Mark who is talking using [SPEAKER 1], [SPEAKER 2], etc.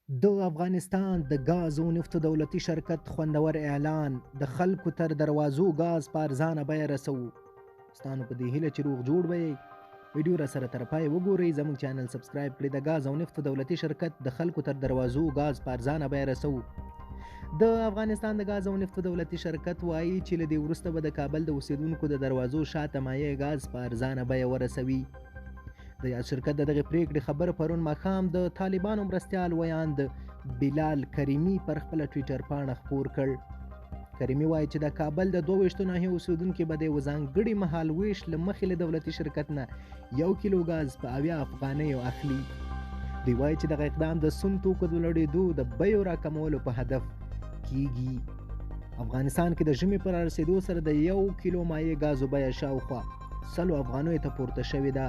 [SPEAKER 1] د افغانستان د ګاز او نفتو دولتي شرکت خوندور اعلان د خلکو تر دروازو ګاز په ارزانه بیه رسوو. ستانو په دې هیله چې روغ جوړ به یې ویډیو را سره تر پای وګورئ، زموږ چینل سبسکرایب کړئ. د ګاز او نفتو دولتي شرکت د خلکو تر دروازو ګاز په ارزانه بیه رسوو. د افغانستان د ګاز او نفتو دولتي شرکت وایي چې له دې وروسته به د کابل د اوسیدونکو د دروازو شاته مایع ګاز په ارزانه بیه ورسوي. د یاد شرکت د دغه پریکړې خبر پرون ماښام د طالبانو مرستیال ویاند بلال کریمي پر خپل ټویټر پاڼه خپور کړ. کریمي وایي چې د کابل د 22 ناحیو اوسیدونکي به د یو ځانګړي مهال ویش له مخې له دولتي شرکت نه 1 کیلو ګاز په 80 افغانیو اخلي. دوی وایي چې دغه اقدام د سون توکو د لوړېدو د بیو راکمولو په هدف کیږي. افغانستان کې د ژمي پر رسیدو سره د 1 کیلو مایع ګازو بیه شاوخوا 100 افغانیو ته پورته شوې ده.